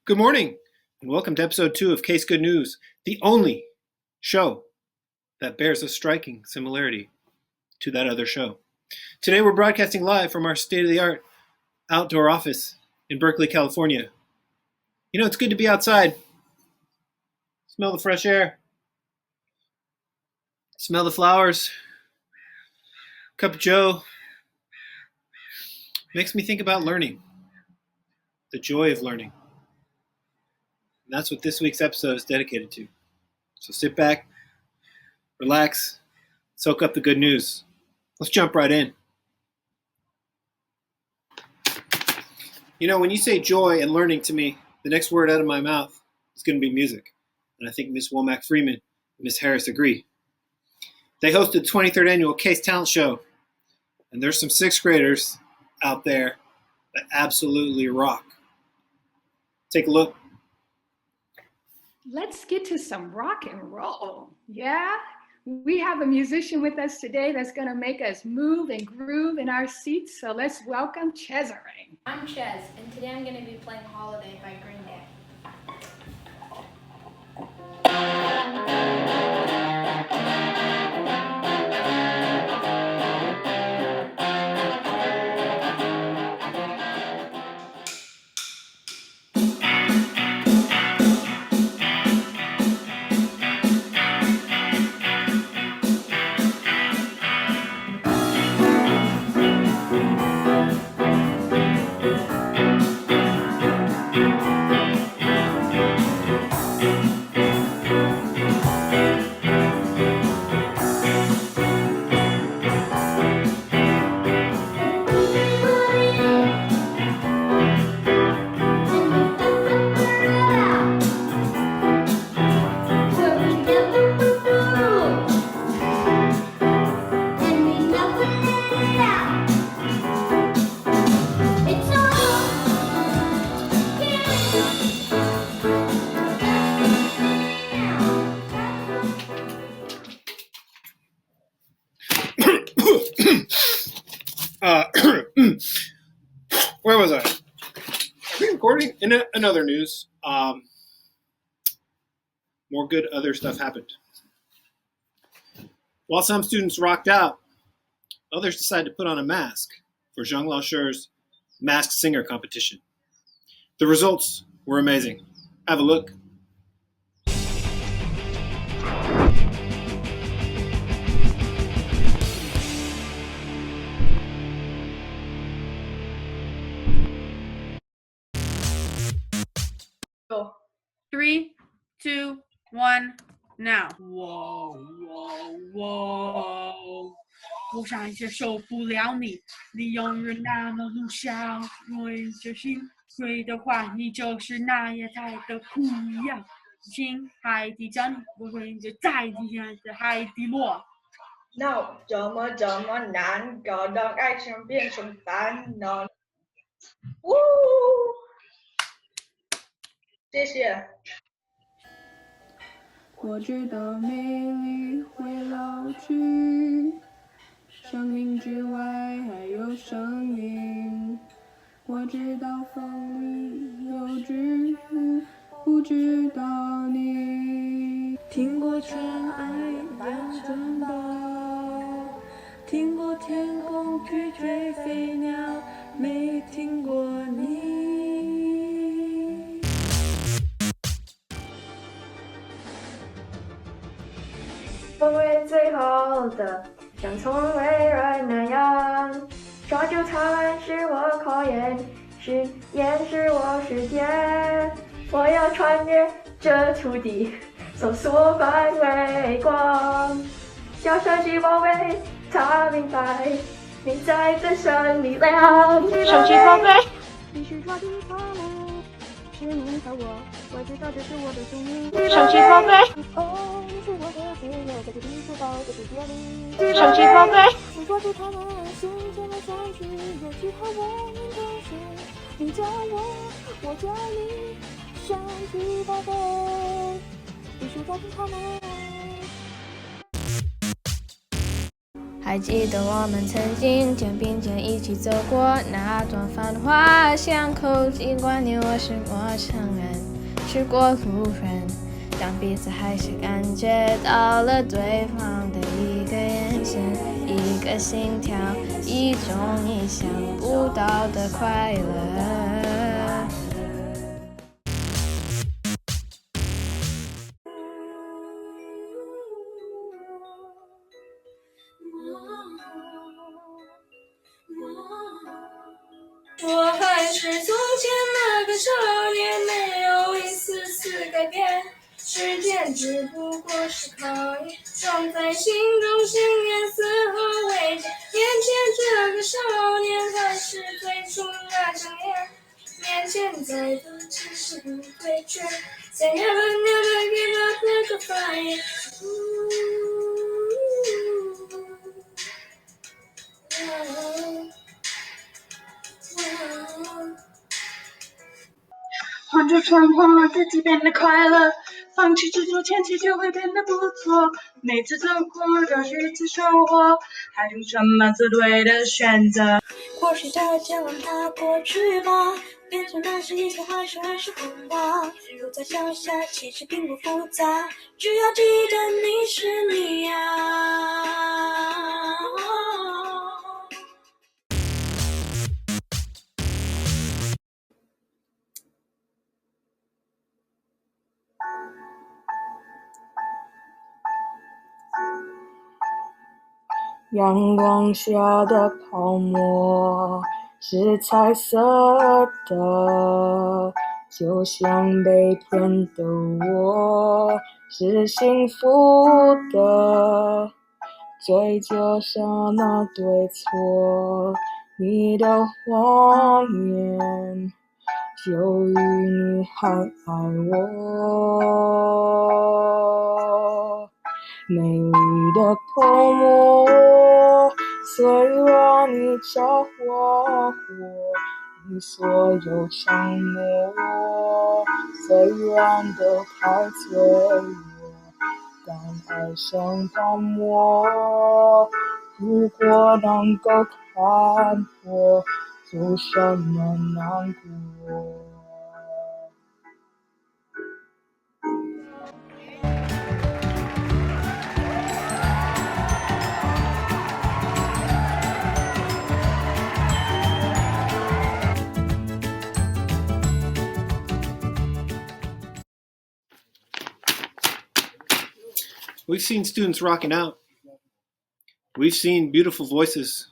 Good morning, and welcome to episode 2 of Case Good News, the only show that bears a striking similarity to that other show. Today we're broadcasting live from our state-of-the-art outdoor office in Berkeley, California. You know, it's good to be outside. Smell the fresh air. Smell the flowers. Cup of joe. Makes me think about learning. The joy of learning. And that's what this week's episode is dedicated to. So sit back, relax, soak up the good news. Let's jump right in. You know, when you say joy and learning to me, the next word out of my mouth is going to be music. And I think Miss Womack Freeman and Miss Harris agree. They hosted the 23rd annual Case Talent Show. And there's some 6th graders out there that absolutely rock. Take a look. Let's get to some rock and roll. Yeah, we have a musician with us today that's going to make us move and groove in our seats. So let's welcome Cesare. I'm Ches, and today I'm going to be playing Holiday by Green Day. Where was I? Are we recording? In another news, more good other stuff happened. While some students rocked out, others decided to put on a mask for Zhang Laoshir's Masked Singer competition. The results were amazing. Have a look. Three, two, one, now. Whoa, whoa, whoa！ 我想接受不了你，你永远那么鲁小。若因着心碎的话，你就是那液态的哭一样。请海底找你，我会因着在地下的海底落。No， 怎么难搞到爱情变成烦恼？谢谢。我知道美丽会老去，生命之外还有声音。我知道风里有只鱼，不知道你。听过尘埃扬尘暴，听过天空去追飞鸟，没听过你。风味最后的，像从微软那样，抓住它们是我考验，实验是我世界。我要穿越这土地，搜索范围光。小小鸡宝贝，它明白内在的生力量。小鸡宝贝，必须抓住它们，是你和我知道这是我的宿命。小鸡宝贝，哦，你是我的自由，在这地球岛的世界里。小鸡宝贝，你抓住它们，心间的相聚，有其他我们都是。你叫我叫你，小鸡宝贝，必须抓住它们。还记得我们曾经肩并肩一起走过那段繁华巷口，尽管你我是陌生人，是过路人，但彼此还是感觉到了对方的一个眼神，一个心跳，一种意想不到的快乐。我还是从前那个少年，没有一丝丝改变。时间只不过是考验，装在心中信念丝毫未减。眼前这个少年还是最初那张脸，面前再多只是对决。Say never never give up like a fire。换着穿破让自己变得快乐，放弃执着前期就会变得不错。每次走过都是一次收获，还有什么是对的选择？或许再见忘它过去吧，变成那是一切还是很是空吧。只有在想下，其实并不复杂，只要记得你是你啊。阳光下的泡沫是彩色的，就像被骗的我是幸福的，追究什么对错，你的谎言由于你还爱我，美丽的泡沫，虽然你找划过你所有承诺，虽然都太脆弱，但爱像泡沫，如果能够看破，有什么难过。We've seen students rocking out. We've seen beautiful voices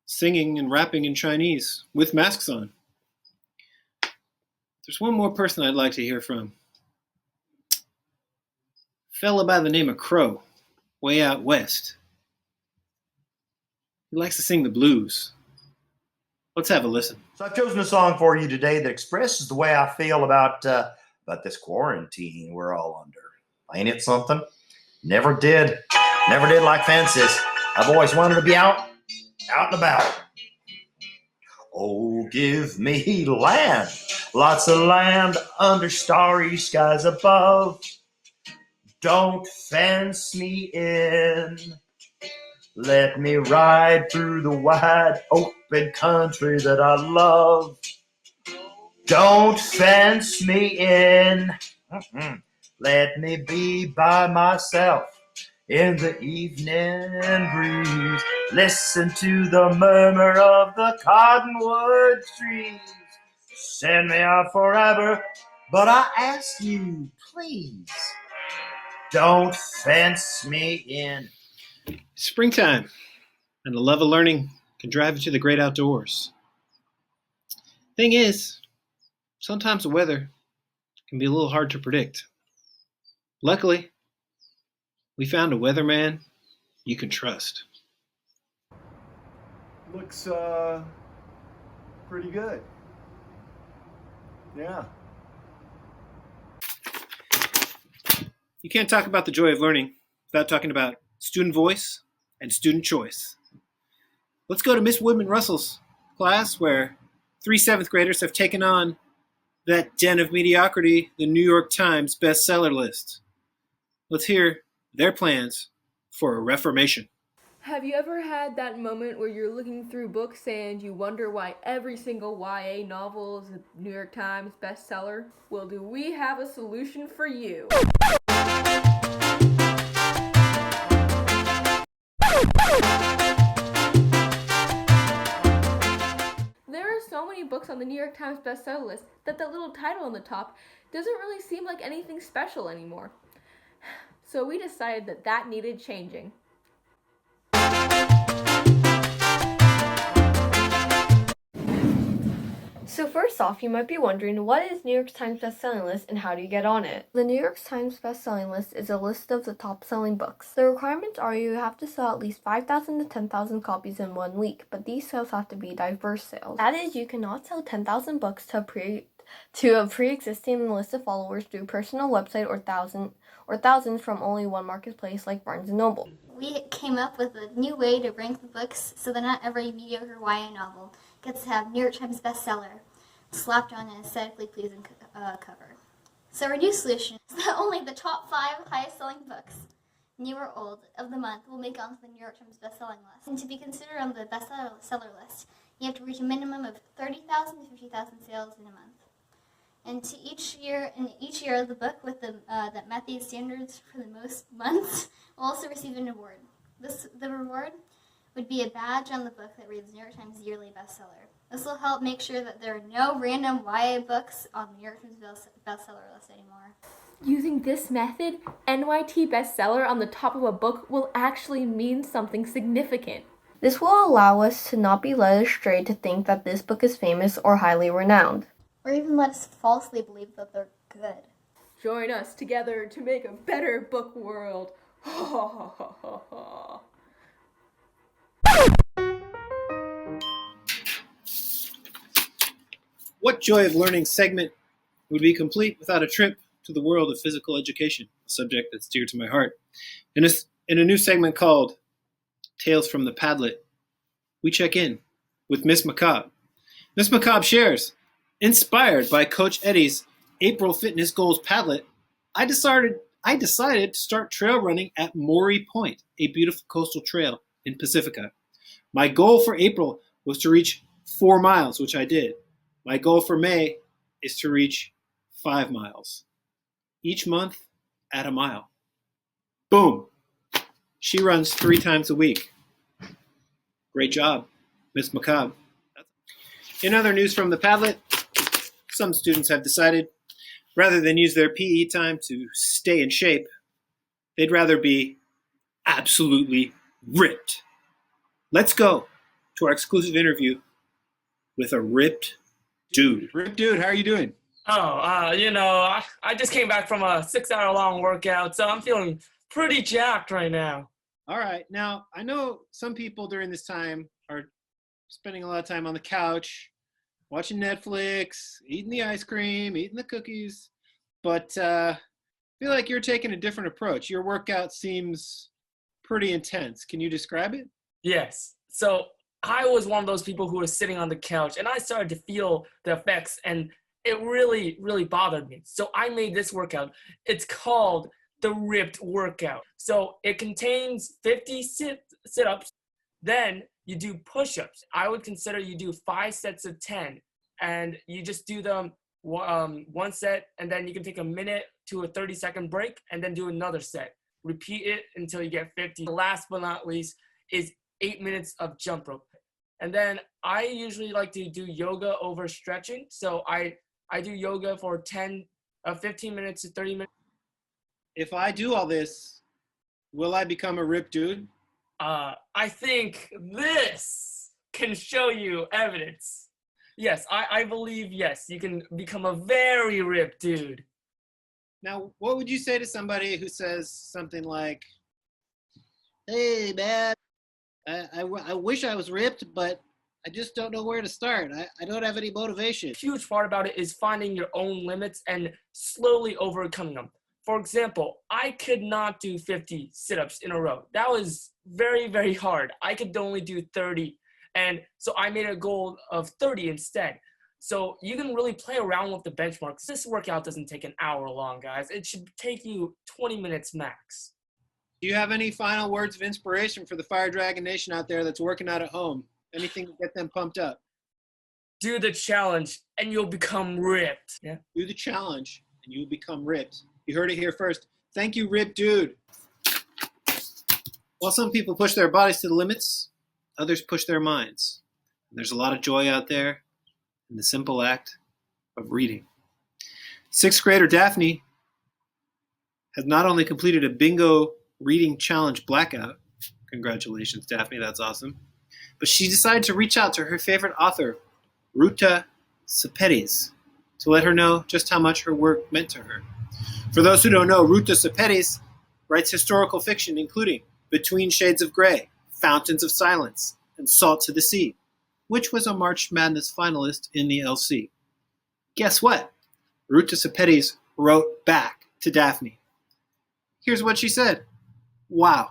singing and rapping in Chinese with masks on. There's one more person I'd like to hear from. A fella by the name of Crow, way out west. He likes to sing the blues. Let's have a listen. So I've chosen a song for you today that expresses the way I feel about this quarantine we're all under. Ain't it something? Never did like fences. I've always wanted to be out and about. Oh, give me land, lots of land under starry skies above. Don't fence me in. Let me ride through the wide open country that I love. Don't fence me in. Let me be by myself in the evening breeze. Listen to the murmur of the cottonwood trees. Send me out forever, but I ask you, please, don't fence me in. Springtime and the love of learning can drive you to the great outdoors. Thing is, sometimes the weather can be a little hard to predict. Luckily, we found a weatherman you can trust. Looks pretty good. Yeah. You can't talk about the joy of learning without talking about student voice and student choice. Let's go to Miss Woodman Russell's class, where 3 7th graders have taken on that den of mediocrity, the New York Times bestseller list. Let's hear their plans for a reformation. Have you ever had that moment where you're looking through books and you wonder why every single YA novel is a New York Times bestseller? Well, do we have a solution for you? There are so many books on the New York Times bestseller list that little title on the top doesn't really seem like anything special anymore. So we decided that needed changing. So first off, you might be wondering, what is New York Times bestselling list and how do you get on it? The New York Times bestselling list is a list of the top selling books. The requirements are you have to sell at least 5,000 to 10,000 copies in 1 week, but these sales have to be diverse sales. That is, you cannot sell 10,000 books to a pre-existing list of followers through personal website or thousands from only one marketplace like Barnes & Noble. We came up with a new way to rank the books so that not every mediocre YA novel gets to have New York Times bestseller slapped on an aesthetically pleasing cover. So our new solution is that only the top 5 highest selling books, new or old, of the month will make it onto the New York Times bestselling list. And to be considered on the bestseller list, you have to reach a minimum of 30,000 to 50,000 sales in a month. And each year, the book with that met these standards for the most months will also receive an award. The reward would be a badge on the book that reads New York Times yearly bestseller. This will help make sure that there are no random YA books on the New York Times bestseller list anymore. Using this method, NYT bestseller on the top of a book will actually mean something significant. This will allow us to not be led astray to think that this book is famous or highly renowned. Or even let us falsely believe that they're good. Join us together to make a better book world. Ha ha ha ha ha ha. What Joy of Learning segment would be complete without a trip to the world of physical education, a subject that's dear to my heart. In a new segment called Tales from the Padlet, we check in with Miss Macabre. Miss Macabre shares, inspired by Coach Eddie's April Fitness Goals Padlet, I decided to start trail running at Maury Point, a beautiful coastal trail in Pacifica. My goal for April was to reach 4 miles, which I did. My goal for May is to reach 5 miles. Each month at a mile. Boom! She runs 3 times a week. Great job, Miss Macabre. In other news from the Padlet, some students have decided, rather than use their PE time to stay in shape, they'd rather be absolutely ripped. Let's go to our exclusive interview with a ripped dude. Ripped dude, how are you doing? I just came back from a 6-hour-long workout, so I'm feeling pretty jacked right now. All right. Now, I know some people during this time are spending a lot of time on the couch, watching Netflix, eating the ice cream, eating the cookies, but I feel like you're taking a different approach. Your workout seems pretty intense. Can you describe it? Yes. So I was one of those people who was sitting on the couch, and I started to feel the effects, and it really, really bothered me. So I made this workout. It's called the Ripped Workout. So it contains 50 sit-ups. Then you do push-ups. I would consider you do 5 sets of 10, and you just do them one set, and then you can take a minute to a 30-second break, and then do another set. Repeat it until you get 50. Last but not least is 8 minutes of jump rope. And then I usually like to do yoga over stretching. So I do yoga for 15 minutes to 30 minutes. If I do all this, will I become a ripped dude? I think this can show you evidence. Yes, I believe, yes, you can become a very ripped dude. Now, what would you say to somebody who says something like, hey, man, I wish I was ripped, but I just don't know where to start. I don't have any motivation. A huge part about it is finding your own limits and slowly overcoming them. For example, I could not do 50 sit-ups in a row. That was very, very hard. I could only do 30. And so I made a goal of 30 instead. So you can really play around with the benchmarks. This workout doesn't take an hour long, guys. It should take you 20 minutes max. Do you have any final words of inspiration for the Fire Dragon Nation out there that's working out at home? Anything to get them pumped up? Do the challenge and you'll become ripped. Yeah. Do the challenge and you'll become ripped. You heard it here first. Thank you, Rip Dude. While some people push their bodies to the limits, others push their minds. And there's a lot of joy out there in the simple act of reading. Sixth grader Daphne has not only completed a bingo reading challenge blackout. Congratulations, Daphne, that's awesome. But she decided to reach out to her favorite author, Ruta Sepetys, to let her know just how much her work meant to her. For those who don't know, Ruta Sepetys writes historical fiction, including Between Shades of Grey, Fountains of Silence, and Salt to the Sea, which was a March Madness finalist in the LC. Guess what? Ruta Sepetys wrote back to Daphne. Here's what she said. Wow.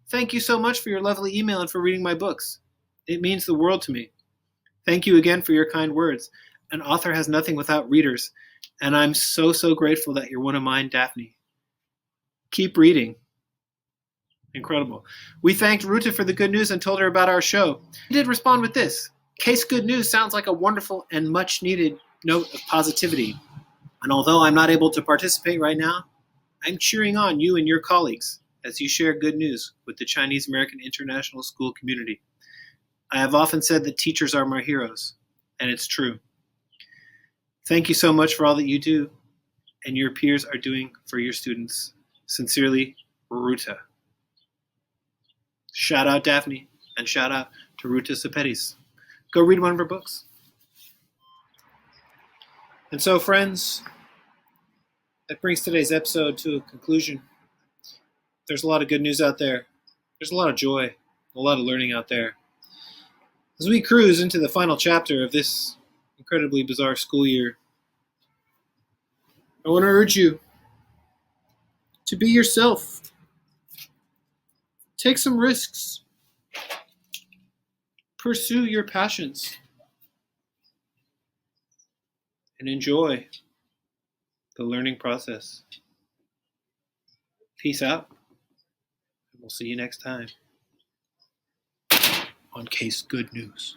Thank you so much for your lovely email and for reading my books. It means the world to me. Thank you again for your kind words. An author has nothing without readers, and I'm so grateful that you're one of mine, Daphne. Keep reading. Incredible. We thanked Ruta for the good news and told her about our show. She did respond with this. Case Good News sounds like a wonderful and much needed note of positivity. And although I'm not able to participate right now, I'm cheering on you and your colleagues as you share good news with the Chinese American International School community. I have often said that teachers are my heroes, and it's true. Thank you so much for all that you do and your peers are doing for your students. Sincerely, Ruta. Shout out Daphne, and shout out to Ruta Sepetys. Go read one of her books. And so, friends, that brings today's episode to a conclusion. There's a lot of good news out there. There's a lot of joy, a lot of learning out there. As we cruise into the final chapter of this incredibly bizarre school year, I want to urge you to be yourself. Take some risks. Pursue your passions. And enjoy the learning process. Peace out. And we'll see you next time on Case Good News.